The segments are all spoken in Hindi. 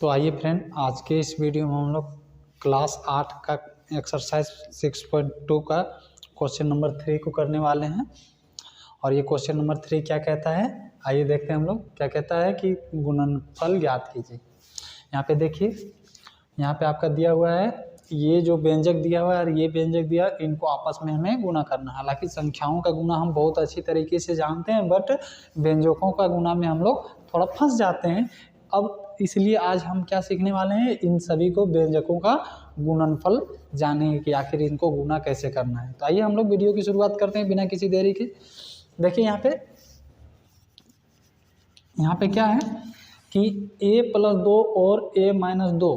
तो आइए फ्रेंड, आज के इस वीडियो में हम लोग क्लास 8 का एक्सरसाइज 6.2 का क्वेश्चन नंबर 3 को करने वाले हैं। और ये क्वेश्चन नंबर 3 क्या कहता है, आइए देखते हैं हम लोग। क्या कहता है कि गुणनफल ज्ञात कीजिए। यहाँ पे देखिए, यहाँ पे आपका दिया हुआ है, ये जो व्यंजक दिया हुआ है और ये व्यंजक दिया, इनको आपस में हमें गुणा करना है। हालांकि संख्याओं का गुणा हम बहुत अच्छी तरीके से जानते हैं, बट व्यंजकों का गुणा में हम लोग थोड़ा फंस जाते हैं। अब इसलिए आज हम क्या सीखने वाले हैं, इन सभी को व्यंजकों का गुणनफल जानेंगे कि आखिर इनको गुणा कैसे करना है। तो आइए हम लोग वीडियो की शुरुआत करते हैं बिना किसी देरी के। देखिए यहाँ पे क्या है कि a+2 और a-2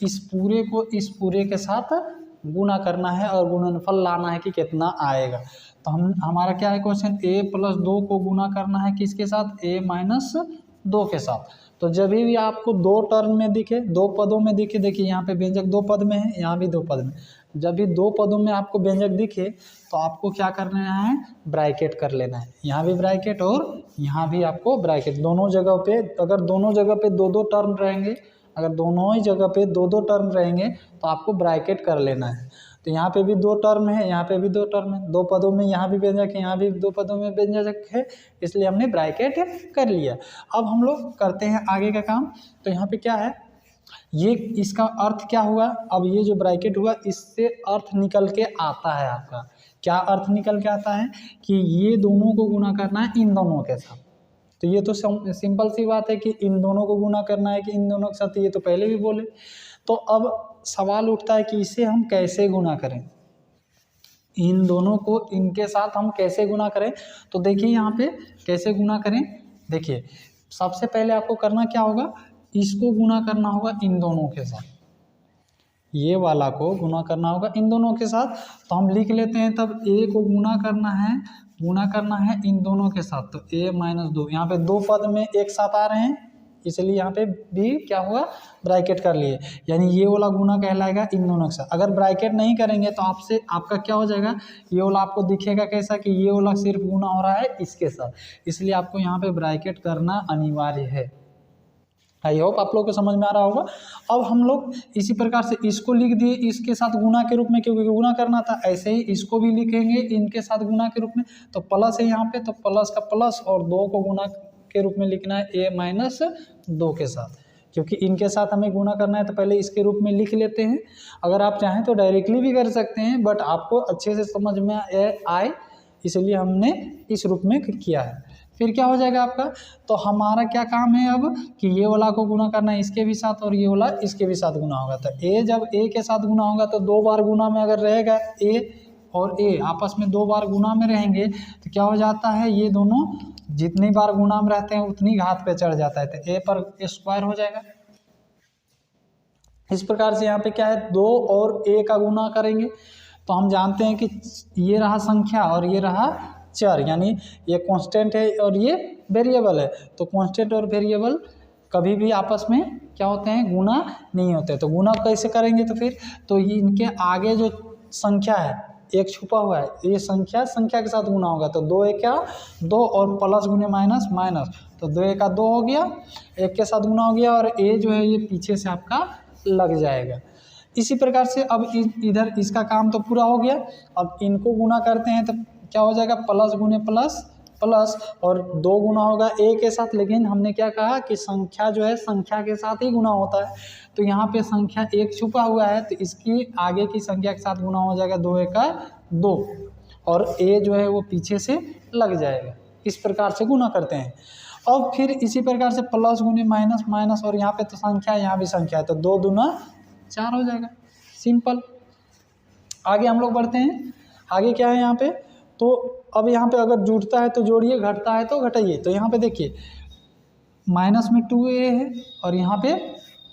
इस पूरे को इस पूरे के साथ गुणा करना है और गुणनफल लाना है कि कितना आएगा। तो हमारा क्या है क्वेश्चन, a+2 को गुणा करना है किसके साथ, a-2 के साथ। तो जब भी आपको दो टर्म में दिखे, दो पदों में दिखे, देखिए यहाँ पे व्यंजक दो पद में है, यहाँ भी दो पद में, जब भी दो पदों में आपको व्यंजक दिखे तो आपको क्या करना है, ब्रैकेट कर लेना है। यहाँ भी ब्रैकेट और यहाँ भी आपको ब्रैकेट, दोनों जगह पे अगर दोनों जगह पे दो दो टर्म रहेंगे, अगर दोनों ही जगह पे दो दो टर्म रहेंगे तो आपको ब्रैकेट कर लेना है। तो यहाँ पे भी दो टर्म है, यहाँ पे भी दो टर्म है, दो पदों में यहाँ भी व्यंजक है, यहाँ भी दो पदों में व्यंजक है, इसलिए हमने ब्रैकेट कर लिया। अब हम लोग करते हैं आगे का काम। तो यहाँ पे क्या है, ये इसका अर्थ क्या हुआ, अब ये जो ब्रैकेट हुआ इससे अर्थ निकल के आता है आपका, क्या अर्थ निकल के आता है कि ये दोनों को गुणा करना है इन दोनों के साथ। तो ये तो सिंपल सी बात है कि इन दोनों को गुणा करना है कि इन दोनों के साथ, ये तो पहले भी बोले। तो अब सवाल उठता है कि इसे हम कैसे गुणा करें, इन दोनों को इनके साथ हम कैसे गुणा करें। तो देखिए यहाँ पे कैसे गुणा करें। देखिए सबसे पहले आपको करना क्या होगा, इसको गुणा करना होगा इन दोनों के साथ, ये वाला को गुणा करना होगा इन दोनों के साथ। तो हम लिख लेते हैं, तब a को गुणा करना है इन दोनों के साथ। तो a-2, यहाँ पे दो पद में एक साथ आ रहे हैं, इसलिए यहाँ पे भी क्या हुआ, ब्रैकेट कर लिए, यानी ये वाला गुना कहलाएगा इन दोनों के साथ। अगर ब्रैकेट नहीं करेंगे तो आपका क्या हो जाएगा, ये वाला आपको दिखेगा कैसा कि ये वाला सिर्फ गुना हो रहा है इसके साथ, इसलिए आपको यहाँ पे ब्रैकेट करना अनिवार्य है। आई होप आप लोग को समझ में आ रहा होगा। अब हम लोग इसी प्रकार से इसको लिख दिए इसके साथ गुना के रूप में, क्योंकि गुना करना था, ऐसे ही इसको भी लिखेंगे इनके साथ गुना के रूप में। तो प्लस है यहाँ पे, तो प्लस का प्लस और 2 को गुना के रूप में लिखना है a-2 के साथ, क्योंकि इनके साथ हमें गुना करना है तो पहले इसके रूप में लिख लेते हैं। अगर आप चाहें तो डायरेक्टली भी कर सकते हैं, बट आपको अच्छे से समझ में आए इसलिए हमने इस रूप में किया है। फिर क्या हो जाएगा आपका, तो हमारा क्या काम है अब कि ये वाला को गुना करना है इसके भी साथ और ये वाला इसके भी साथ गुना होगा। तो a जब a के साथ गुना होगा तो दो बार गुना में अगर रहेगा a और a आपस में दो बार गुना में रहेंगे तो क्या हो जाता है, ये दोनों जितनी बार गुना में रहते हैं उतनी घात पे चढ़ जाता है, तो a पर स्क्वायर हो जाएगा। इस प्रकार से यहाँ पे क्या है, 2 और a का गुना करेंगे तो हम जानते हैं कि ये रहा संख्या और ये रहा चर, यानी ये कांस्टेंट है और ये वेरिएबल है। तो कांस्टेंट और वेरिएबल कभी भी आपस में क्या होते हैं, गुना नहीं होते। तो गुना कैसे करेंगे, तो फिर तो ये इनके आगे जो संख्या है एक छुपा हुआ है, ये संख्या के साथ गुना होगा। तो 2 1 2 और प्लस गुने माइनस माइनस, तो 2 1 2 हो गया, एक के साथ गुना हो गया और a जो है ये पीछे से आपका लग जाएगा। इसी प्रकार से अब इधर इसका काम तो पूरा हो गया। अब इनको गुना करते हैं तो क्या हो जाएगा, प्लस गुने प्लस प्लस और 2 गुना होगा a के साथ, लेकिन हमने क्या कहा कि संख्या जो है संख्या के साथ ही गुना होता है। तो यहाँ पे संख्या 1 छुपा हुआ है तो इसकी आगे की संख्या के साथ गुना हो जाएगा, 2 1 2 और a जो है वो पीछे से लग जाएगा। इस प्रकार से गुना करते हैं। अब फिर इसी प्रकार से प्लस गुने माइनस माइनस, और यहाँ पे तो संख्या यहाँ भी संख्या है, तो 2 दूना 4 हो जाएगा, सिंपल। आगे हम लोग बढ़ते हैं। आगे क्या है यहाँ पे, तो अब यहाँ पे अगर जुड़ता है तो जोड़िए, घटता है तो घटाइए। तो यहाँ पे देखिए माइनस में 2a है और यहाँ पे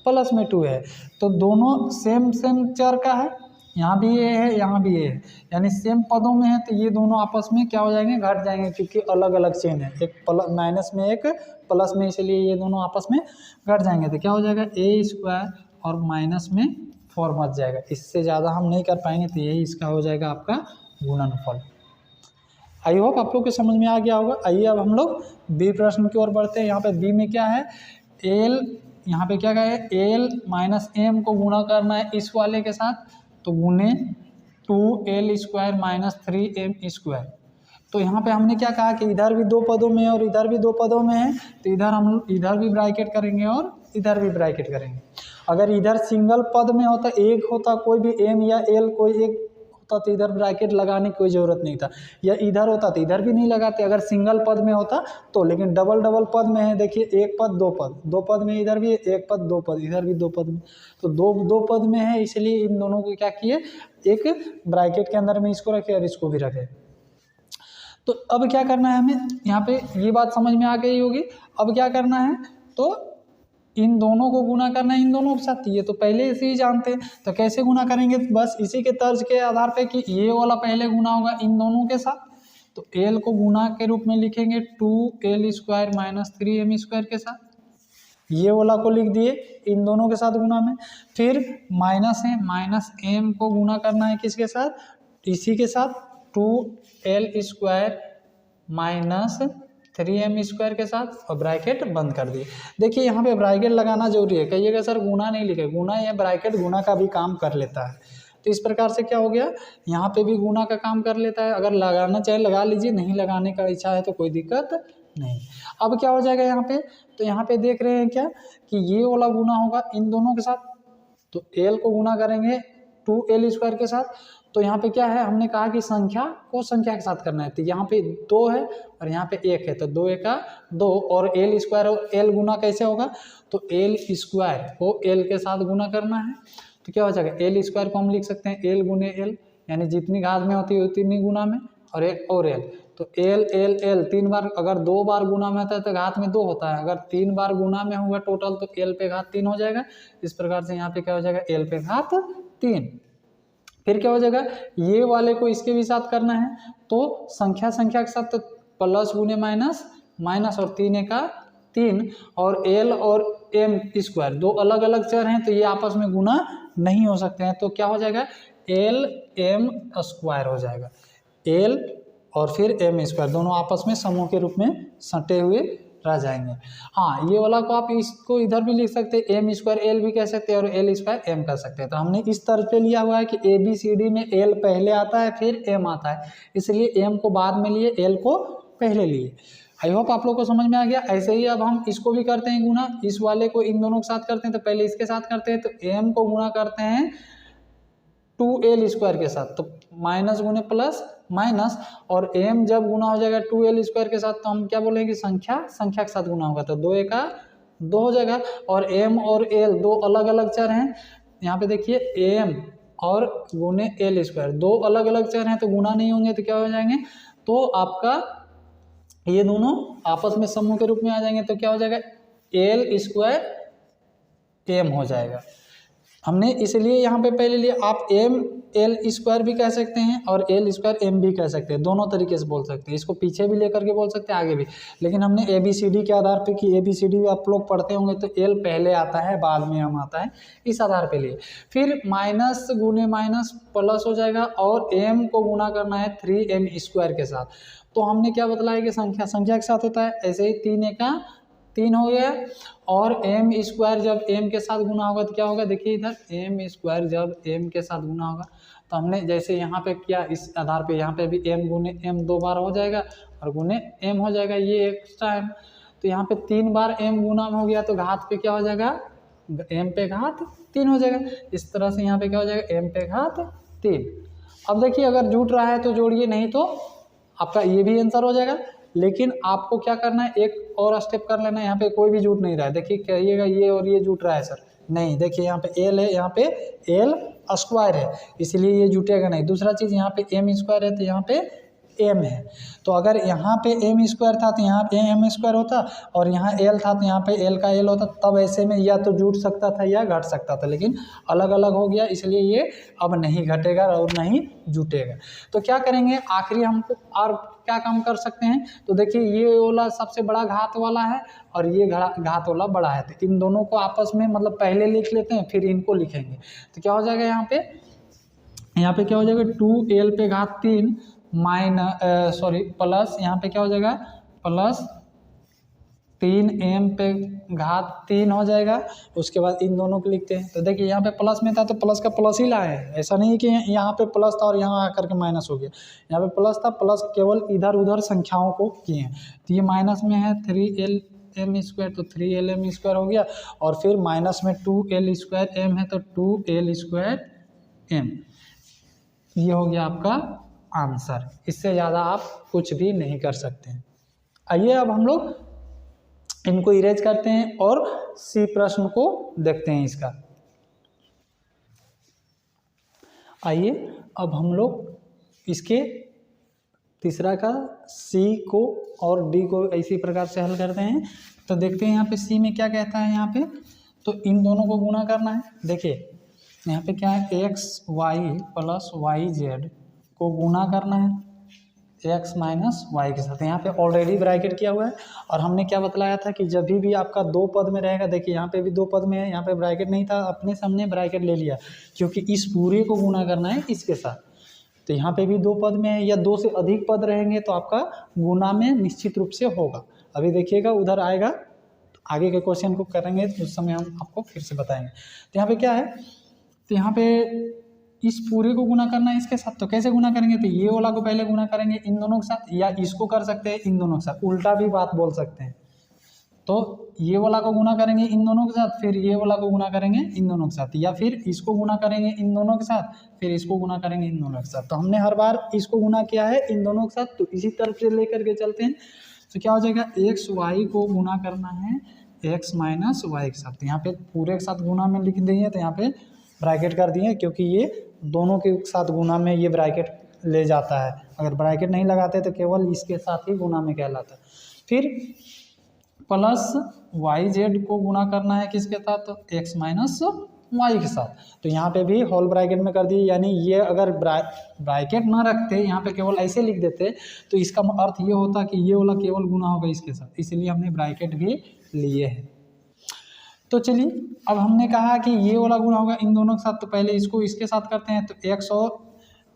प्लस में 2 है, तो दोनों सेम चर का है, यहाँ भी a है यहाँ भी a है, यानी सेम पदों में है, तो ये दोनों आपस में क्या हो जाएंगे, घट जाएंगे, क्योंकि अलग अलग चिन्ह है, एक माइनस में एक प्लस में, इसलिए ये दोनों आपस में घट जाएंगे। तो क्या हो जाएगा, a² और माइनस में 4 बच जाएगा। इससे ज़्यादा हम नहीं कर पाएंगे, तो यही इसका हो जाएगा आपका गुणनफल। आई होप आप लोग के समझ में आ गया होगा। आइए अब हम लोग बी प्रश्न की ओर बढ़ते हैं। यहाँ पे बी में क्या है, यहाँ पे क्या कहे, एल माइनस एम को गुणा करना है इस वाले के साथ, तो गुने 2l² माइनस 3m²। तो यहाँ पे हमने क्या कहा कि इधर भी दो पदों में है और इधर भी दो पदों में है, तो इधर हम इधर भी ब्रैकेट करेंगे और इधर भी ब्रैकेट करेंगे। अगर इधर सिंगल पद में होता, एक होता कोई भी m या l कोई एक होता, तो इधर ब्रैकेट लगाने की कोई ज़रूरत नहीं था, या इधर होता तो इधर भी नहीं लगाते अगर सिंगल पद में होता तो। लेकिन डबल डबल पद में है, देखिए एक पद दो पद, दो पद में इधर भी एक पद दो पद, इधर भी दो पद में, तो दो पद में है, इसलिए इन दोनों को क्या किए, एक ब्रैकेट के अंदर में इसको रखे और इसको भी रखे। तो अब क्या करना है हमें, यहाँ पे ये बात समझ में आ गई होगी। अब क्या करना है, तो इन दोनों को गुना करना है इन दोनों के साथ, ये तो पहले से ही जानते हैं। तो कैसे गुना करेंगे, बस इसी के तर्ज के आधार पे कि ये वाला पहले गुना होगा इन दोनों के साथ, तो l को गुना के रूप में लिखेंगे 2l² माइनस 3m² के साथ, ये वाला को लिख दिए इन दोनों के साथ गुना में। फिर माइनस है, माइनस m को गुना करना है किसके साथ, इसी के साथ 2l² माइनस 3m² के साथ, और ब्रैकेट बंद कर दिए। देखिए यहाँ पे ब्रैकेट लगाना जरूरी है, कहिएगा सर गुना नहीं लिखे, गुना या ब्रैकेट गुना का भी काम कर लेता है। तो इस प्रकार से क्या हो गया, यहाँ पे भी गुना का काम कर लेता है, अगर लगाना चाहे लगा लीजिए, नहीं लगाने का इच्छा है तो कोई दिक्कत नहीं। अब क्या हो जाएगा यहाँ पे, तो यहाँ पे देख रहे हैं क्या कि ये वाला गुना होगा इन दोनों के साथ, तो l को गुना करेंगे 2l² के साथ। तो यहाँ पे क्या है, हमने कहा कि संख्या को संख्या के साथ करना है, तो यहाँ पे 2 है और यहाँ पे 1 है, तो 2 एका 2, और l² और l गुना कैसे होगा, तो l² को l के साथ गुना करना है, तो क्या हो जाएगा, l² को हम लिख सकते हैं l गुने l, यानी जितनी घात में होती है उतनी गुना में, और एक और l, तो l 3 बार, अगर 2 बार गुना में होता है तो घात में 2 होता है, अगर 3 बार गुना में हुआ टोटल तो l पे घात 3 हो जाएगा। इस प्रकार से यहाँ पे क्या हो जाएगा, l पे घात 3। फिर क्या हो जाएगा, ये वाले को इसके भी साथ करना है, तो संख्या के साथ तो प्लस गुने माइनस, माइनस और 3 एका 3, और l और m² दो अलग अलग चर हैं, तो ये आपस में गुना नहीं हो सकते हैं, तो क्या हो जाएगा, l(m²) हो जाएगा, l और फिर m² दोनों आपस में समूह के रूप में सटे हुए रह जाएंगे। हाँ, ये वाला को आप इसको इधर भी लिख सकते हैं, m² l भी कह सकते हैं और l² m कर सकते हैं। तो हमने इस तर्ज पे लिया हुआ है कि ABCD में l पहले आता है फिर m आता है, इसलिए m को बाद में लिए, l को पहले लिए। आई होप आप लोग को समझ में आ गया। ऐसे ही अब हम इसको भी करते हैं गुना, इस वाले को इन दोनों के साथ करते हैं, तो पहले इसके साथ करते हैं, तो m को गुना करते हैं 2l² के साथ, तो माइनस गुने प्लस माइनस, और m जब गुना हो जाएगा 2l² के साथ, तो हम क्या बोलेंगे, संख्या के साथ गुना होगा, तो 2 एका 2 हो जाएगा, और m और l दो अलग अलग चर हैं। यहाँ पे देखिए m और गुने l² दो अलग अलग चर हैं, तो गुना नहीं होंगे तो क्या हो जाएंगे, तो आपका ये दोनों आपस में समूह के रूप में आ जाएंगे, तो क्या हो जाएगा, l² m हो जाएगा। हमने इसलिए यहाँ पे पहले लिए, आप l² भी कह सकते हैं और l² m भी कह सकते हैं, दोनों तरीके से बोल सकते हैं, इसको पीछे भी लेकर के बोल सकते हैं आगे भी, लेकिन हमने ABCD के आधार पे कि ABCD आप लोग पढ़ते होंगे तो l पहले आता है बाद में m आता है, इस आधार पे लिए। फिर माइनस गुने माइनस प्लस हो जाएगा, और m को गुना करना है 3m² के साथ, तो हमने क्या बतलाया कि संख्या के साथ होता है, ऐसे ही 3 एका 3 हो गया, और m² जब m के साथ गुना होगा तो क्या होगा, देखिए इधर m² जब m के साथ गुना होगा, तो हमने जैसे यहाँ पे किया इस आधार पे यहाँ पे भी m गुने m 2 बार हो जाएगा और गुने m हो जाएगा, ये एक्स्ट्रा m, तो यहाँ पे 3 बार m गुना में हो गया, तो घात पे क्या हो जाएगा, m पे घात 3 हो जाएगा। इस तरह से यहाँ पे क्या हो जाएगा, m पे घात 3। अब देखिए अगर जुट रहा है तो जोड़िए, नहीं तो आपका ये भी आंसर हो जाएगा। लेकिन आपको क्या करना है, एक और स्टेप कर लेना है, यहाँ पे कोई भी जुट नहीं रहा है, देखिए कहिएगा ये और ये जुट रहा है सर, नहीं, देखिए यहाँ पे l है, यहाँ पे l² है, इसलिए ये जुटेगा नहीं। दूसरा चीज़ यहाँ पे m² है, तो यहाँ पे m है, तो अगर यहाँ पे m² था तो यहाँ पे m² होता, और यहाँ l था तो यहाँ पे l का l होता, तब ऐसे में या तो जुट सकता था या घट सकता था, लेकिन अलग अलग हो गया, इसलिए ये अब नहीं घटेगा और नहीं जुटेगा। तो क्या करेंगे, आखिरी हमको और क्या काम कर सकते हैं, तो देखिए ये वाला सबसे बड़ा घात वाला है और ये घात वाला बड़ा है, तो इन दोनों को आपस में मतलब पहले लिख लेते हैं फिर इनको लिखेंगे, तो क्या हो जाएगा, यहाँ पे क्या हो जाएगा, 2l पे घात 3 प्लस यहाँ पे क्या हो जाएगा, प्लस 3m पे घात 3 हो जाएगा। उसके बाद इन दोनों को लिखते हैं। तो देखिए यहाँ पे प्लस में था तो प्लस का प्लस ही लाए हैं, ऐसा नहीं है कि यहाँ पे प्लस था और यहाँ आकर के माइनस हो गया। यहाँ पे प्लस था, प्लस केवल इधर उधर संख्याओं को किए हैं। तो ये माइनस में है 3lm² तो 3lm² हो गया, और फिर माइनस में 2l² है तो 2l²m। ये हो गया आपका आंसर। इससे ज़्यादा आप कुछ भी नहीं कर सकते हैं। आइए अब हम लोग इनको इरेज करते हैं और सी प्रश्न को देखते हैं इसका। आइए अब हम लोग इसके तीसरा का सी को और डी को इसी प्रकार से हल करते हैं। तो देखते हैं यहाँ पे सी में क्या कहता है। यहाँ पे तो इन दोनों को गुणा करना है। देखिए यहाँ पे क्या है, X Y plus Y Z को गुणा करना है एक्स माइनस वाई के साथ। यहाँ पे ऑलरेडी ब्रैकेट किया हुआ है, और हमने क्या बतलाया था कि जब भी आपका दो पद में रहेगा, देखिए यहाँ पे भी दो पद में है, यहाँ पे ब्रैकेट नहीं था, अपने सामने ब्रैकेट ले लिया क्योंकि इस पूरे को गुणा करना है इसके साथ। तो यहाँ पे भी दो पद में है या दो से अधिक पद रहेंगे तो आपका गुणा में निश्चित रूप से होगा। अभी देखिएगा उधर आएगा, आगे के क्वेश्चन को करेंगे तो उस समय हम आपको फिर से बताएंगे। तो यहाँ पे क्या है, तो यहाँ पे इस पूरे को गुना करना है इसके साथ। तो कैसे गुना करेंगे, तो ये वाला को पहले गुना करेंगे इन दोनों के साथ, या इसको कर सकते हैं इन दोनों के साथ, उल्टा भी बात बोल सकते हैं। तो ये वाला को गुना करेंगे इन दोनों के साथ, फिर ये वाला को गुना करेंगे इन दोनों के साथ, या फिर इसको गुना करेंगे इन दोनों के साथ, फिर इसको गुना करेंगे इन दोनों के साथ। तो हमने हर बार इसको गुना किया है इन दोनों के साथ, तो इसी तरफ से लेकर के चलते हैं। तो क्या हो जाएगा, एक्स वाई को गुना करना है एक्स माइनस वाई के साथ। यहाँ पे पूरे के साथ गुना में लिख दिए, तो यहाँ पे ब्रैकेट कर दिए क्योंकि ये दोनों के साथ गुना में ये ब्रैकेट ले जाता है। अगर ब्रैकेट नहीं लगाते तो केवल इसके साथ ही गुना में कहलाता है। फिर प्लस वाई जेड को गुना करना है किसके साथ, तो एक्स माइनस वाई के साथ। तो यहाँ पे भी होल ब्रैकेट में कर दिए, यानी ये अगर ब्रैकेट ना रखते, यहाँ पे केवल ऐसे लिख देते, तो इसका अर्थ ये होता कि ये वाला केवल गुना होगा इसके साथ, इसलिए हमने ब्रैकेट भी लिए हैं। तो चलिए अब हमने कहा कि ये वाला गुना होगा इन दोनों के साथ, तो पहले इसको इसके साथ करते हैं। तो एक्स और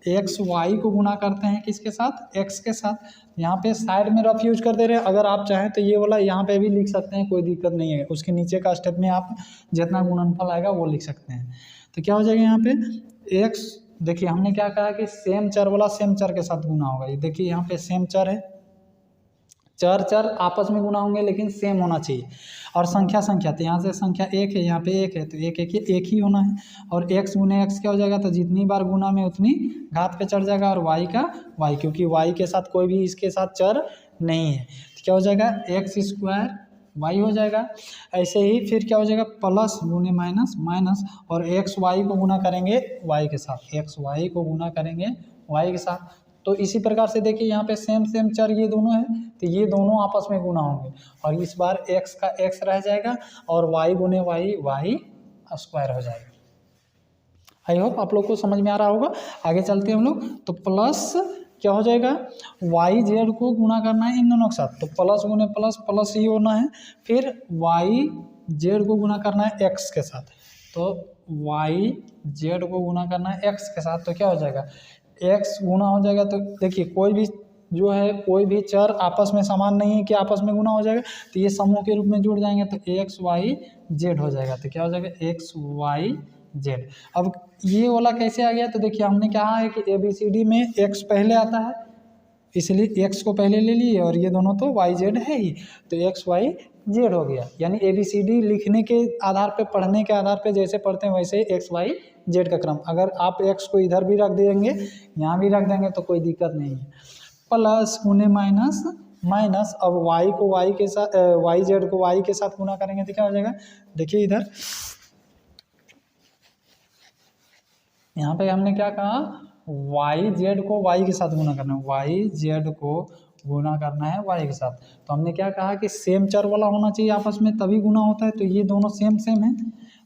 एक्स वाई को गुना करते हैं किसके साथ, एक्स के साथ। यहाँ पे साइड में रफ यूज कर दे रहे हैं, अगर आप चाहें तो ये वाला यहाँ पे भी लिख सकते हैं, कोई दिक्कत नहीं है। उसके नीचे का स्टेप में आप जितना गुणनफल आएगा वो लिख सकते हैं। तो क्या हो जाएगा यहाँ पे एक्स, देखिए हमने क्या कहा कि सेम चर वाला सेम चर के साथ गुना होगा। ये देखिए यहाँ पे सेम चर है, चर आपस में गुना होंगे लेकिन सेम होना चाहिए। और संख्या तो यहाँ से संख्या एक है, यहाँ पे एक है, तो एक ही होना है। और एक्स गुने एक्स क्या हो जाएगा, तो जितनी बार गुना में उतनी घात पे चढ़ जाएगा, और वाई का वाई, क्योंकि वाई के साथ कोई भी इसके साथ चर नहीं है। तो क्या हो जाएगा, एक्स² वाई हो जाएगा। ऐसे ही फिर क्या हो जाएगा, प्लस गुने माइनस, और एक्स वाई को गुना करेंगे वाई के साथ, एक्स वाई को गुना करेंगे वाई के साथ। तो इसी प्रकार से देखिए यहाँ पे सेम चर ये दोनों है, तो ये दोनों आपस में गुना होंगे, और इस बार x का x रह जाएगा और y गुने y² हो जाएगा। आई होप आप लोग को समझ में आ रहा होगा। आगे चलते हैं हम लोग। तो प्लस क्या हो जाएगा, वाई जेड को गुना करना है इन दोनों के साथ, तो प्लस गुने प्लस ही होना है। फिर वाई जेड को गुना करना है एक्स के साथ, तो वाई जेड को गुना करना है एक्स के साथ। तो क्या हो जाएगा, एक्स गुना हो जाएगा। तो देखिए कोई भी जो है, कोई भी चर आपस में समान नहीं है कि आपस में गुना हो जाएगा, तो ये समूह के रूप में जुड़ जाएंगे, तो एक्स वाई जेड हो जाएगा। तो क्या हो जाएगा, एक्स वाई जेड। अब ये वाला कैसे आ गया, तो देखिए हमने कहा है कि ABCD में एक्स पहले आता है, इसलिए एक्स को पहले ले लिए, और ये दोनों तो वाई जेड है ही, तो एक्स वाई जेड हो गया। यानी ABCD लिखने के आधार पे, पढ़ने के आधार पे जैसे पढ़ते हैं वैसे एक्स वाई जेड का क्रम। अगर आप एक्स को इधर भी रख देंगे, यहाँ भी रख देंगे, तो कोई दिक्कत नहीं है। प्लस गुने माइनस, अब वाई को वाई के साथ, वाई जेड को वाई के साथ गुना करेंगे तो क्या हो जाएगा, देखिए इधर यहाँ पे हमने क्या कहा, वाई जेड को वाई के साथ गुना करना है, वाई जेड को गुना करना है वाई के साथ। तो हमने क्या कहा कि सेम चर वाला होना चाहिए आपस में, तभी गुना होता है। तो ये दोनों सेम है,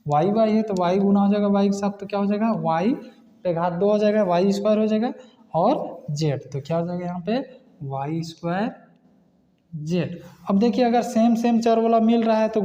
वाई है, तो वाई गुना हो जाएगा वाई के साथ, तो क्या हो जाएगा, वाई पे घात 2 हो जाएगा, y² हो जाएगा, और जेड, तो क्या हो जाएगा यहाँ पे y² जेड। अब देखिए अगर सेम चर वाला मिल रहा है तो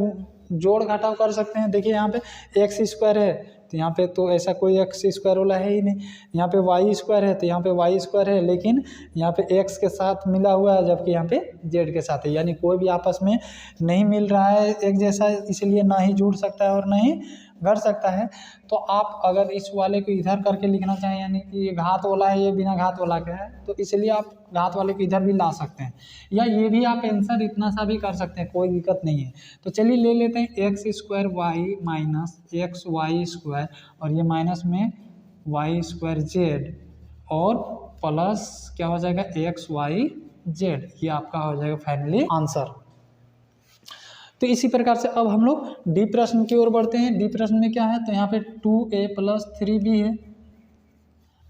जोड़ घटाव कर सकते हैं। देखिए यहाँ पे x² है, तो यहाँ पे तो ऐसा कोई एक्स स्क्वायर वाला है ही नहीं। यहाँ पे वाई स्क्वायर है तो यहाँ पे वाई स्क्वायर है, लेकिन यहाँ पे एक्स के साथ मिला हुआ है जबकि यहाँ पे जेड के साथ है, यानी कोई भी आपस में नहीं मिल रहा है एक जैसा, इसलिए ना ही जुड़ सकता है और ना ही घट सकता है। तो आप अगर इस वाले को इधर करके लिखना चाहें, यानी कि ये घात वाला है ये बिना घात वाला का है, तो इसलिए आप घात वाले को इधर भी ला सकते हैं, या ये भी आप आंसर इतना सा भी कर सकते हैं, कोई दिक्कत नहीं है। तो चलिए ले लेते हैं X square Y minus X Y square, और ये माइनस में वाई स्क्वायर जेड, और प्लस क्या हो जाएगा एक्स वाई जेड। ये आपका हो जाएगा फाइनली आंसर। तो इसी प्रकार से अब हम लोग डी प्रश्न की ओर बढ़ते हैं। डी प्रश्न में क्या है, तो यहाँ पे 2a + 3b है,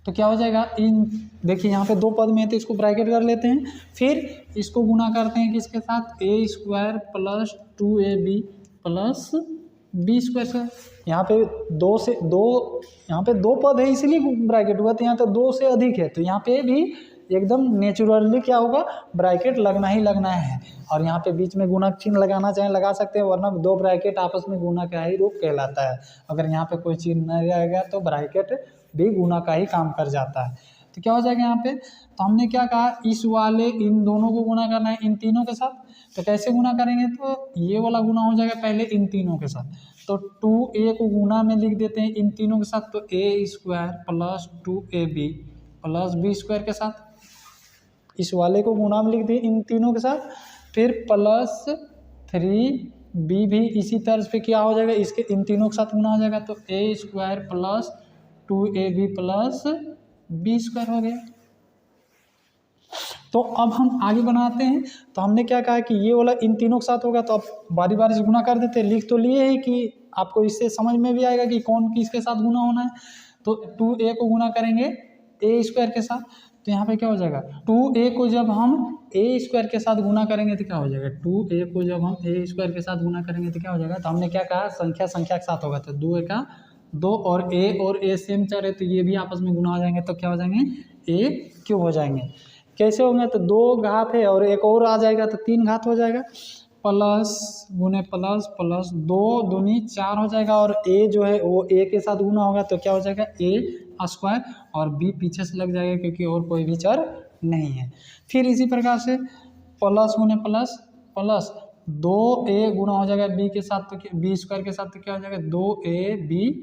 तो क्या हो जाएगा, इन देखिए यहाँ पे दो पद में है तो इसको ब्रैकेट कर लेते हैं, फिर इसको गुना करते हैं किसके साथ, a² + 2ab + b² से। यहाँ पे यहाँ पे दो पद है इसलिए ब्रैकेट हुआ, तो यहाँ तो दो से अधिक है तो यहाँ पे भी एकदम नेचुरली क्या होगा, ब्रैकेट लगना ही लगना है। और यहाँ पे बीच में गुणक चिन्ह लगाना चाहें लगा सकते हैं, वरना दो ब्रैकेट आपस में गुना का ही रूप कहलाता है। अगर यहाँ पे कोई चिन्ह नहीं रहेगा तो ब्रैकेट भी गुना का ही काम कर जाता है। तो क्या हो जाएगा यहाँ पे, तो हमने क्या कहा, इस वाले इन दोनों को गुना करना है इन तीनों के साथ। तो कैसे गुना करेंगे, तो ये वाला गुना हो जाएगा पहले इन तीनों के साथ, तो 2a को गुना में लिख देते हैं इन तीनों के साथ, तो a² + 2ab + b² के साथ। इस वाले को गुना में लिख दिए इन तीनों के साथ, फिर प्लस 3b भी इसी तर्ज पे क्या हो जाएगा, इसके इन तीनों के साथ गुना हो जाएगा, तो a² + 2ab + b² हो गया। तो अब हम आगे बनाते हैं। तो हमने क्या कहा कि ये वाला इन तीनों के साथ होगा, तो अब बारी बारी से गुना कर देते हैं। लिख तो लिए ही कि आपको इससे समझ में भी आएगा कि कौन किसके साथ गुना होना है। तो 2a को गुना करेंगे a² के साथ, तो यहाँ पे क्या हो जाएगा, 2a को जब हम a² के साथ गुना करेंगे तो क्या हो जाएगा, 2a को जब हम a² के साथ गुना करेंगे तो क्या हो जाएगा, तो हमने क्या कहा, संख्या के साथ होगा, तो 2a का 2 और a सेम चर है तो ये भी आपस में गुना हो जाएंगे, तो क्या हो जाएंगे, a³ हो जाएंगे। कैसे होंगे, तो 2 घात है और एक और आ जाएगा तो 3 घात हो जाएगा, प्लस गुने प्लस प्लस 2 दूनी 4 हो जाएगा, और a जो है वो a के साथ गुना होगा तो क्या हो जाएगा, a² और b पीछे से लग जाएगा क्योंकि और कोई भी चर नहीं है। फिर इसी प्रकार से प्लस गुने प्लस प्लस 2a गुना हो जाएगा b के साथ, तो b² के साथ, तो क्या हो जाएगा 2ab²,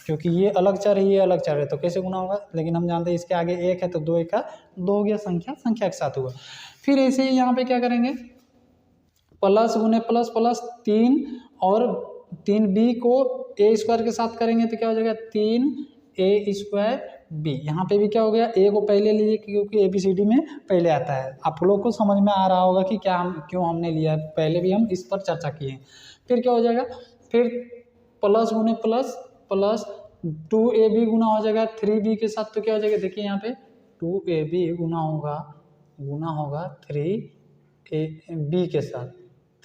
क्योंकि ये अलग चर है ये अलग चर है तो कैसे गुना होगा, लेकिन हम जानते हैं इसके आगे 1 है तो 2 1 का 2 हो गया, संख्या के साथ हुआ। फिर ऐसे ही यहाँ पे क्या करेंगे, प्लस गुने प्लस प्लस 3 और 3b को a² के साथ करेंगे तो क्या हो जाएगा 3a²b। यहाँ पे भी क्या हो गया, a को पहले लिए क्योंकि ABCD में पहले आता है। आप लोग को समझ में आ रहा होगा कि क्यों हमने लिया है, पहले भी हम इस पर चर्चा किए हैं। फिर क्या हो जाएगा, फिर प्लस गुने प्लस प्लस 2ab गुना हो जाएगा 3b के साथ, तो क्या हो जाएगा, देखिए यहाँ पे 2ab गुना होगा 3b के साथ,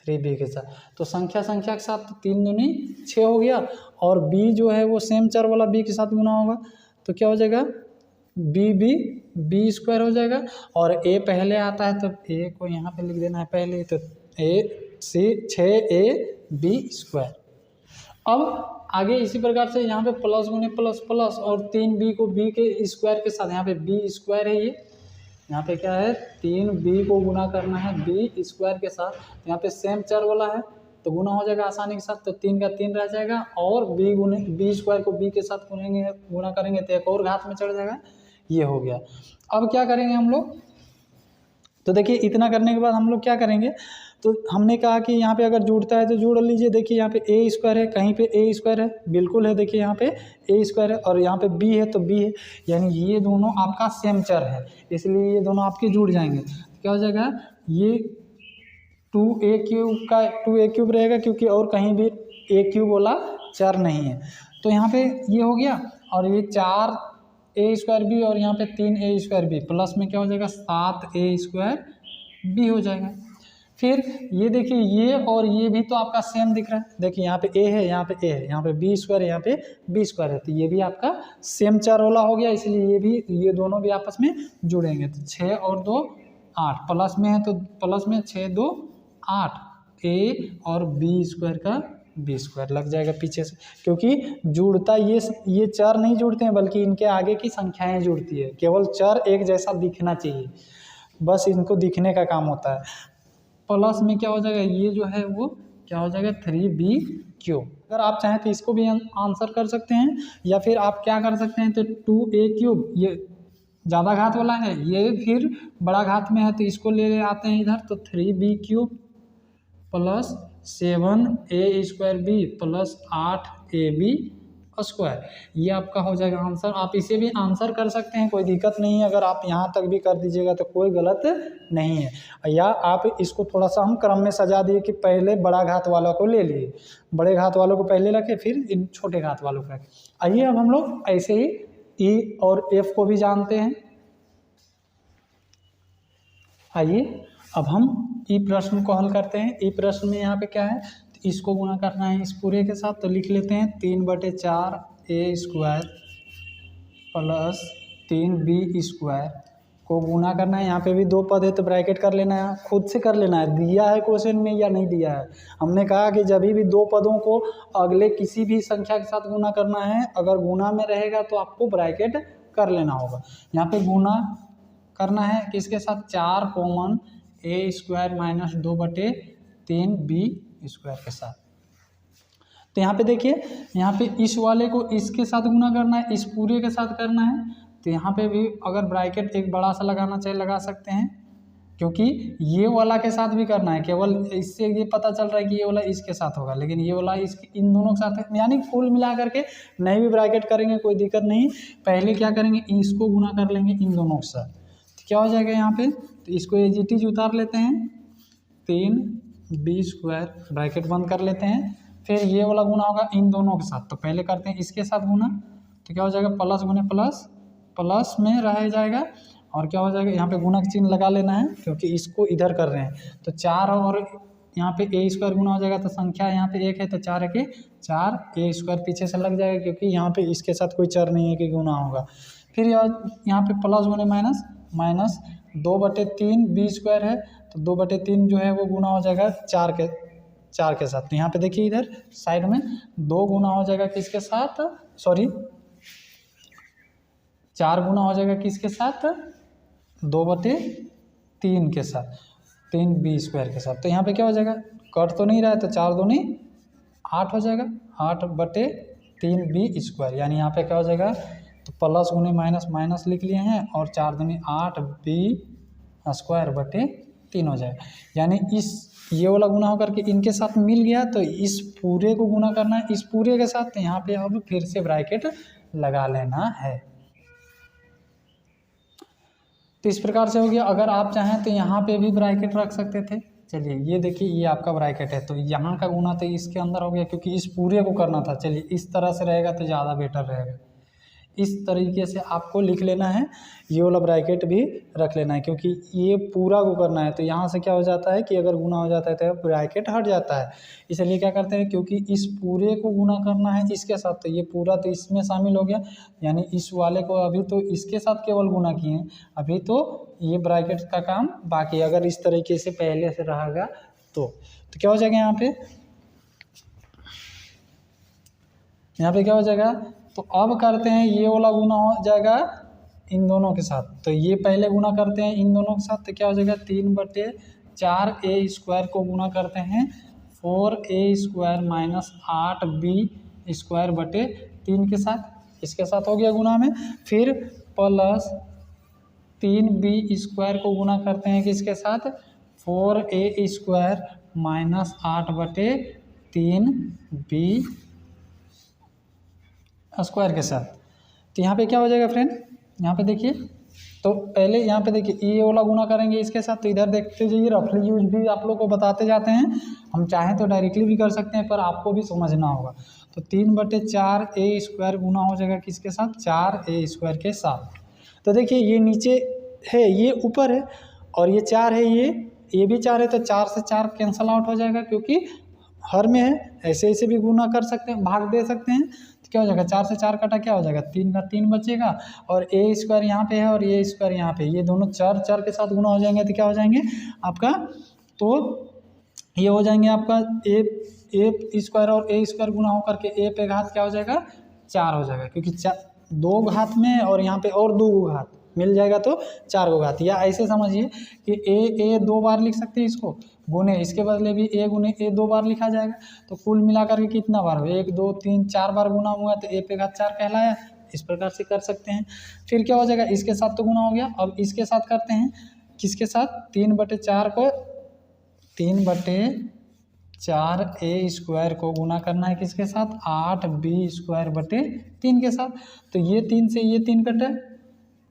3b के साथ, तो संख्या के साथ 3 दूनी 6 हो गया, और b जो है वो सेम चर वाला b के साथ गुना होगा तो क्या हो जाएगा, b² हो जाएगा, और a पहले आता है तो a को यहाँ पे लिख देना है पहले, तो 6ab²। अब आगे इसी प्रकार से यहाँ पे प्लस गुने प्लस प्लस और 3b को b के स्क्वायर के साथ, यहाँ पे b² है, ये यहाँ पे क्या है 3b को गुना करना है b² के साथ, यहाँ पे सेम चर वाला है तो गुना हो जाएगा आसानी के साथ, तो 3 का 3 रह जाएगा, और b² को b के साथ गुना करेंगे तो एक और घात में चढ़ जाएगा, ये हो गया। अब क्या करेंगे हम लोग, तो देखिए इतना करने के बाद हम लोग क्या करेंगे, तो हमने कहा कि यहाँ पे अगर जुड़ता है तो जोड़ लीजिए। देखिए यहाँ पे a² है, कहीं पे a² है, बिल्कुल है, देखिए यहाँ पे a² है, और यहाँ पे b है तो b है, यानी ये दोनों आपका सेम चर है, इसलिए ये दोनों आपके जुड़ जाएंगे। तो क्या हो जाएगा, ये 2a³ रहेगा क्योंकि और कहीं भी a³ वाला चर नहीं है, तो यहाँ पे ये हो गया, और ये 4a²b और यहाँ पे 3a²b प्लस में क्या हो जाएगा 7a²b हो जाएगा। फिर ये देखिए ये और ये भी तो आपका सेम दिख रहा है, देखिए यहाँ पे a है, यहाँ पे a है, यहाँ पे b² है, यहाँ पे b² है, तो ये भी आपका सेम चर वाला हो गया, इसलिए ये दोनों भी आपस में जुड़ेंगे। तो 6 और 2 8 प्लस में है तो प्लस में 6 2 8 a और b² का बी स्क्वायर लग जाएगा पीछे से, क्योंकि जुड़ता ये चर नहीं जुड़ते हैं बल्कि इनके आगे की संख्याएं जुड़ती है। केवल चर एक जैसा दिखना चाहिए, बस इनको दिखने का काम होता है। प्लस में क्या हो जाएगा, ये जो है वो क्या हो जाएगा 3b³। अगर आप चाहें तो इसको भी आंसर कर सकते हैं, या फिर आप क्या कर सकते हैं तो 2a³ ये ज़्यादा घात वाला है, ये फिर बड़ा घात में है तो इसको ले आते हैं इधर, तो 3b³ plus 7a² plus 8ab², ये आपका हो जाएगा आंसर। आप इसे भी आंसर कर सकते हैं, कोई दिक्कत नहीं है। अगर आप यहाँ तक भी कर दीजिएगा तो कोई गलत नहीं है। या आप इसको थोड़ा सा हम क्रम में सजा दिए कि पहले बड़ा घात वालों को ले लिए, बड़े घात वालों को पहले रखे, फिर इन छोटे घात वालों को रखे। आइए अब हम लोग ऐसे ही ई और एफ को भी जानते हैं। आइए अब हम ई प्रश्न को हल करते हैं। ई प्रश्न में यहाँ पे क्या है, तो इसको गुणा करना है इस पूरे के साथ, तो लिख लेते हैं 3/4a² प्लस 3b² को गुणा करना है। यहाँ पे भी दो पद है तो ब्रैकेट कर लेना है, खुद से कर लेना है, दिया है क्वेश्चन में या नहीं दिया है। हमने कहा कि जब भी दो पदों को अगले किसी भी संख्या के साथ गुणा करना है, अगर गुणा में रहेगा तो आपको ब्रैकेट कर लेना होगा। यहाँ पे गुणा करना है किसके साथ, 4 कॉमन a² माइनस 2/3b² के साथ। तो यहाँ पे देखिए, यहाँ पे इस वाले को इसके साथ गुणा करना है, इस पूरे के साथ करना है। तो यहाँ पे भी अगर ब्रैकेट एक बड़ा सा लगाना चाहे लगा सकते हैं, क्योंकि ये वाला के साथ भी करना है। केवल इससे ये पता चल रहा है कि ये वाला इसके साथ होगा, लेकिन ये वाला इसके इन दोनों के साथ है, यानी कुल मिला करके नहीं भी ब्रैकेट करेंगे कोई दिक्कत नहीं। पहले क्या करेंगे, इसको गुणा कर लेंगे इन दोनों के साथ, तो क्या हो जाएगा यहाँ पे, तो इसको एजीटीज उतार लेते हैं, 3b² ब्रैकेट बंद कर लेते हैं। फिर ये वाला गुना होगा इन दोनों के साथ, तो पहले करते हैं इसके साथ गुना, तो क्या हो जाएगा प्लस गुने प्लस, प्लस में रह जाएगा और क्या हो जाएगा, यहाँ पे गुना का चिन्ह लगा लेना है क्योंकि इसको इधर कर रहे हैं। तो 4 और यहाँ पे a² गुना हो जाएगा, तो संख्या यहाँ पे 1 है तो 4 के 4 a² पीछे से लग जाएगा, क्योंकि यहाँ पे इसके साथ कोई चर नहीं है कि गुना होगा। फिर यहाँ पे प्लस गुने माइनस, माइनस 2/3b² है, तो 2/3 जो है वो गुना हो जाएगा 4 के साथ। तो यहाँ पे देखिए इधर साइड में 2 गुना हो जाएगा किसके साथ, सॉरी 4 गुना हो जाएगा किसके साथ, 2/3 के साथ, 3b² के साथ। तो यहाँ पे क्या हो जाएगा, कट तो नहीं रहा है, तो 4 दूनी 8 हो जाएगा, 8/3b², यानी यहाँ पे क्या हो जाएगा, तो प्लस गुने माइनस, माइनस लिख लिए हैं और 4 दूनी 8b² हो जाएगा। यानी इस ये वाला गुना होकर के इनके साथ मिल गया, तो इस पूरे को गुना करना है इस पूरे के साथ, तो यहाँ पे अब फिर से ब्रैकेट लगा लेना है। तो इस प्रकार से हो गया। अगर आप चाहें तो यहाँ पे भी ब्रैकेट रख सकते थे। चलिए ये देखिए, ये आपका ब्रैकेट है, तो यहाँ का गुना तो इसके अंदर हो गया क्योंकि इस पूरे को करना था। चलिए इस तरह से रहेगा तो ज़्यादा बेटर रहेगा। इस तरीके से आपको लिख लेना है, ये वाला ब्रैकेट भी रख लेना है क्योंकि ये पूरा को करना है। तो यहाँ से क्या हो जाता है कि अगर गुना हो जाता है तो ब्रैकेट हट जाता है। इसलिए क्या करते हैं, क्योंकि इस पूरे को गुना करना है इसके साथ, तो ये पूरा तो इसमें शामिल हो गया, यानी इस वाले को अभी तो इसके साथ केवल गुना किए हैं, अभी तो ये ब्रैकेट का काम बाकी। अगर इस तरीके से पहले से रहेगा तो क्या हो जाएगा, यहाँ पे क्या हो जाएगा। तो अब करते हैं ये वाला गुना हो जाएगा इन दोनों के साथ, तो ये पहले गुना करते हैं इन दोनों के साथ, तो क्या हो जाएगा 3/4a² को गुना करते हैं 4a² माइनस 8b² के साथ, इसके साथ हो गया गुना में। फिर प्लस 3b² को गुना करते हैं किसके साथ, 4a² माइनस 8/3b² के साथ। तो यहाँ पे क्या हो जाएगा फ्रेंड, यहाँ पे देखिए, तो पहले यहाँ पे देखिए ये वाला गुना करेंगे इसके साथ, तो इधर देखते जाइए, रफली यूज भी आप लोग को बताते जाते हैं। हम चाहें तो डायरेक्टली भी कर सकते हैं, पर आपको भी समझना होगा। तो 3/4a² गुना हो जाएगा किसके साथ, 4a² के साथ। तो देखिए ये नीचे है, ये ऊपर है, और ये 4 है, ये भी 4 है, तो 4 से 4 कैंसल आउट हो जाएगा क्योंकि हर में है। ऐसे भी गुना कर सकते हैं, भाग दे सकते हैं। तो क्या हो जाएगा, 4 से 4 कटा क्या हो जाएगा, 3 का 3 बचेगा, और a² यहाँ पे है और a² यहाँ पे, ये दोनों चर के साथ गुना हो जाएंगे, तो क्या हो जाएंगे आपका, तो ये हो जाएंगे आपका ए स्क्वायर और ए स्क्वायर गुना होकर के ए पे घात क्या हो जाएगा 4 हो जाएगा, क्योंकि 2 घात में और यहाँ पे और 2 घात मिल जाएगा तो 4 घात। या ऐसे समझिए कि ए 2 बार लिख सकते हैं इसको, गुने इसके बदले भी ए गुने ए 2 बार लिखा जाएगा। तो कुल मिलाकर के कितना बार हो, 1 2 3 4 बार गुना हुआ तो ए पे घात 4 कहलाया। इस प्रकार से कर सकते हैं। फिर क्या हो जाएगा, इसके साथ तो गुना हो गया, अब इसके साथ करते हैं। किसके साथ, 3/4 को 3/4 ए स्क्वायर को गुना करना है किसके साथ, 8b² के साथ। तो ये 3 से ये 3 कटे,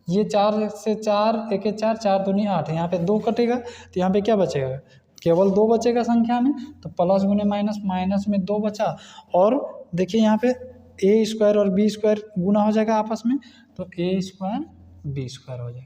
ये 4 से 4 1 4 4 दूनी 8, यहाँ पे 2 कटेगा तो यहाँ पे क्या बचेगा, केवल 2 बचेगा संख्या में। तो प्लस गुने माइनस, माइनस में 2 बचा। और देखिए यहाँ पे ए स्क्वायर और बी स्क्वायर गुना हो जाएगा आपस में, तो ए स्क्वायर बी स्क्वायर हो जाएगा।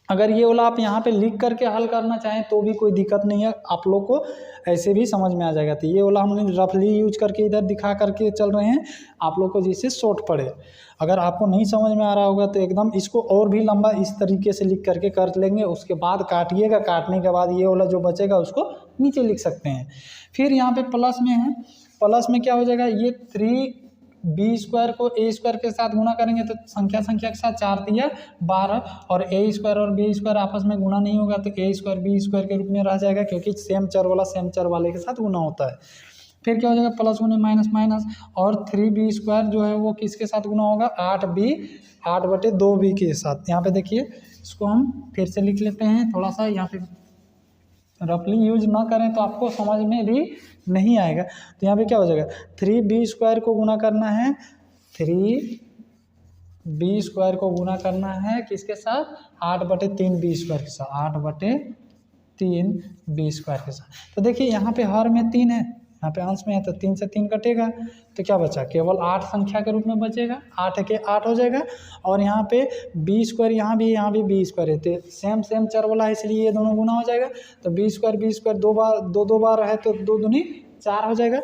अगर ये वाला आप यहाँ पे लिख करके हल करना चाहें तो भी कोई दिक्कत नहीं है, आप लोग को ऐसे भी समझ में आ जाएगा। तो ये वाला हमने रफली यूज करके इधर दिखा करके चल रहे हैं, आप लोग को जिससे शॉर्ट पड़े। अगर आपको नहीं समझ में आ रहा होगा तो एकदम इसको और भी लंबा इस तरीके से लिख करके कर लेंगे, उसके बाद काटिएगा, काटने के बाद ये वाला जो बचेगा उसको नीचे लिख सकते हैं। फिर यहाँ पे प्लस में है, प्लस में क्या हो जाएगा, ये 3b² को ए स्क्वायर के साथ गुना करेंगे तो संख्या के साथ 4 दिया 12, और ए स्क्वायर और बी स्क्वायर आपस में गुना नहीं होगा तो ए स्क्वायर बी स्क्वायर के रूप में रह जाएगा, क्योंकि सेम चर वाला सेम चर वाले के साथ गुना होता है। फिर क्या हो जाएगा, प्लस गुने माइनस माइनस, और 3b² जो है वो किसके साथ गुना होगा, 8/2b के साथ। यहाँ पे देखिए, इसको हम फिर से लिख लेते हैं, थोड़ा सा यहाँ पे रफली यूज ना करें तो आपको समझ में भी नहीं आएगा। तो यहाँ पे क्या हो जाएगा, 3b² को गुना करना है, 3b² को गुना करना है किसके साथ, 8/3b² के साथ, 8/3b² के साथ। तो देखिए यहाँ पे हर में 3 है, यहाँ पे अंश में है तो 3 से 3 कटेगा तो क्या बचा, केवल 8 संख्या के रूप में बचेगा, 8 के 8 हो जाएगा। और यहाँ पे b² यहाँ भी b² है, तो सेम चर वाला है इसलिए ये दोनों गुना हो जाएगा। तो b² 2 बार है तो 2 दूनी 4 हो जाएगा,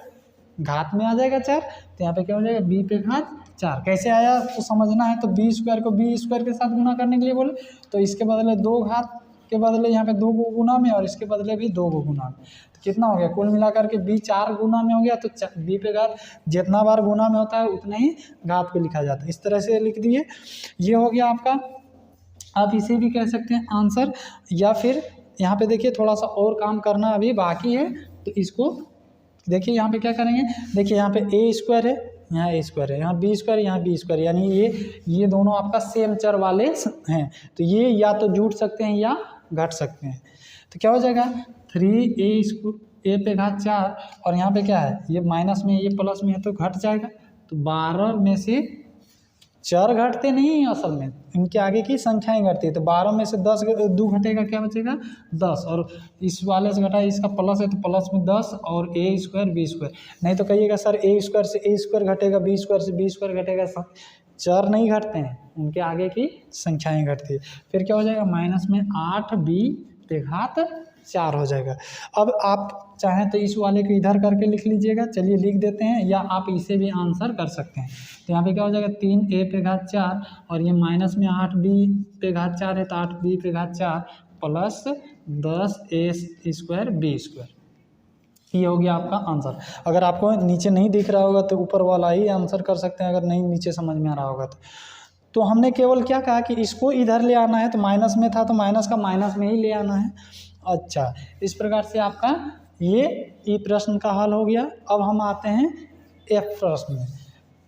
घात में आ जाएगा 4। तो यहाँ पे क्या हो जाएगा, b पे घात 4। कैसे आया तो समझना है। तो b² को b² के साथ गुना करने के लिए बोले तो इसके बदले 2 घात के बदले यहाँ पे 2 गुना में, और इसके बदले भी 2 गुना में, तो कितना हो गया, कुल मिलाकर के b 4 गुना में हो गया। तो b पे घात जितना बार गुना में होता है उतना ही घात पे लिखा जाता है। इस तरह से लिख दिए, ये हो गया आपका। आप इसे भी कह सकते हैं आंसर, या फिर यहाँ पे देखिए थोड़ा सा और काम करना अभी बाकी है। तो इसको देखिए यहाँ पे क्या करेंगे, देखिए यहाँ पे a² है, यहाँ a² है, यहाँ b², यहाँ b², यानी ये दोनों आपका सेम चर वाले हैं, तो ये या तो जुड़ सकते हैं या घट सकते हैं। तो क्या हो जाएगा, 3a पे घात 4, और यहाँ पे क्या है, ये माइनस में ये प्लस में है तो घट जाएगा। तो 12 में से चर घटते नहीं है, असल में इनके आगे की संख्याएं घटती है। तो 12 में से 2 घटेगा, क्या बचेगा 10, और इस वाले से घटा, इसका प्लस है तो प्लस में 10 और a² b²। नहीं तो कहिएगा सर a² से a² घटेगा, b² से b² घटेगा, चर नहीं घटते हैं, उनके आगे की संख्याएं घटती है। फिर क्या हो जाएगा, माइनस में 8b पे घात 4 हो जाएगा। अब आप चाहें तो इस वाले को इधर करके लिख लीजिएगा, चलिए लिख देते हैं, या आप इसे भी आंसर कर सकते हैं। तो यहाँ पे क्या हो जाएगा, 3a पे घात 4, और ये माइनस में 8b पे घात 4 है तो 8b पे घात 4 प्लस 10a² b²। ये हो गया आपका आंसर। अगर आपको नीचे नहीं दिख रहा होगा तो ऊपर वाला ही आंसर कर सकते हैं, अगर नहीं नीचे समझ में आ रहा होगा तो हमने केवल क्या कहा कि इसको इधर ले आना है, तो माइनस में था तो माइनस का माइनस में ही ले आना है। अच्छा, इस प्रकार से आपका ये ई प्रश्न का हल हो गया। अब हम आते हैं एफ प्रश्न में,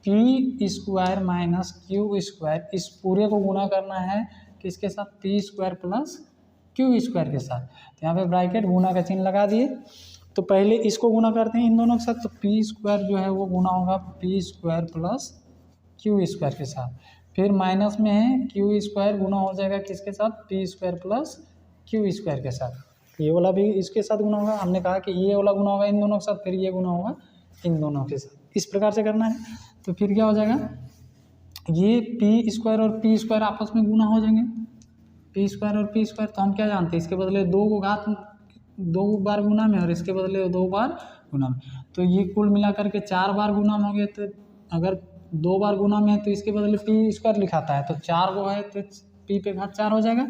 p² माइनस q², इस पूरे को गुना करना है किसके साथ, p² प्लस q² के साथ। तो यहाँ पे ब्रैकेट गुना का चिन्ह लगा दिए। तो पहले इसको गुना करते हैं इन दोनों के साथ, तो p² जो है वो गुना होगा p² प्लस q² के साथ। फिर माइनस में है q² गुना हो जाएगा किसके साथ, p² प्लस q² के साथ। ये वाला भी इसके साथ गुना होगा, हमने कहा कि ये वाला गुना होगा इन दोनों के साथ, फिर ये गुना होगा इन दोनों के साथ। इस प्रकार से करना है। तो फिर क्या हो जाएगा, ये p² और p² आपस में गुना हो जाएंगे, p² और p²। तो हम क्या जानते हैं, इसके बदले 2 बार गुना में, और इसके बदले 2 बार गुना में। तो ये कुल मिलाकर के 4 बार गुना में हो गया। तो अगर 2 बार गुना में है तो इसके बदले p² लिखाता है, तो 4 वो है तो p पे घात 4 हो जाएगा,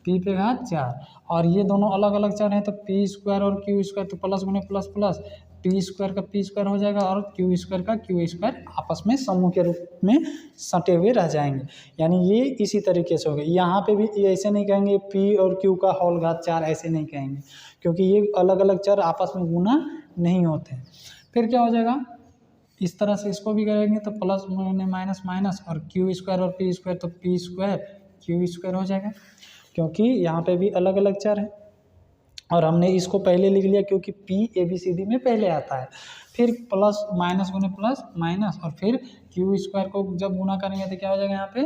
p पे घात 4। और ये दोनों अलग अलग चर हैं तो p² और q², तो प्लस गुने प्लस प्लस पी स्क्वायर का पी स्क्वायर हो जाएगा और क्यू स्क्वायर का क्यू स्क्वायर आपस में समूह के रूप में सटे हुए रह जाएंगे। यानी ये इसी तरीके से हो गए। यहाँ पे भी ये ऐसे नहीं कहेंगे पी और क्यू का होल घात 4, ऐसे नहीं कहेंगे, क्योंकि ये अलग अलग चर आपस में गुना नहीं होते हैं। फिर क्या हो जाएगा, इस तरह से इसको भी करेंगे तो प्लस माइनस माइनस और क्यू स्क्वायर और पी स्क्वायर, तो पी स्क्वायर क्यू स्क्वायर हो जाएगा, क्योंकि यहाँ पे भी अलग अलग चर है और हमने इसको पहले लिख लिया क्योंकि P A B C D में पहले आता है। फिर प्लस माइनस गुने प्लस माइनस और फिर क्यू स्क्वायर को जब गुना करेंगे तो क्या हो जाएगा यहाँ पे,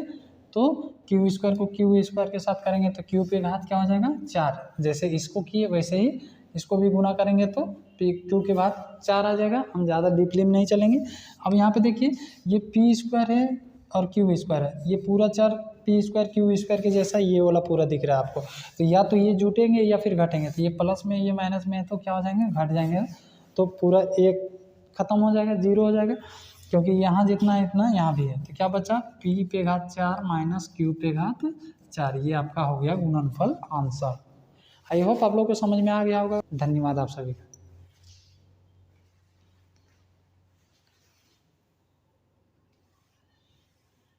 तो क्यू स्क्वायर को क्यू स्क्वायर के साथ करेंगे तो क्यू पे घात क्या हो जाएगा 4। जैसे इसको किए वैसे ही इसको भी गुना करेंगे तो पी क्यू के बाद 4 आ जाएगा। हम ज़्यादा डीपली में नहीं चलेंगे। अब यहाँ पे देखिए ये पी स्क्वायर है और क्यू स्क्वायर है, ये पूरा चर पी स्क्वायर क्यू स्क्वायर के जैसा ये वाला पूरा दिख रहा है आपको, तो या तो ये जुटेंगे या फिर घटेंगे। तो ये प्लस में ये माइनस में है तो क्या हो जाएंगे, घट जाएंगे, तो पूरा एक खत्म हो जाएगा, 0 हो जाएगा, क्योंकि यहाँ जितना है इतना यहाँ भी है। तो क्या बचा, पी पे घात 4 माइनस क्यू पे घात 4, ये आपका हो गया गुणनफल आंसर। आई होप आप लोग को समझ में आ गया होगा। धन्यवाद आप सभी का।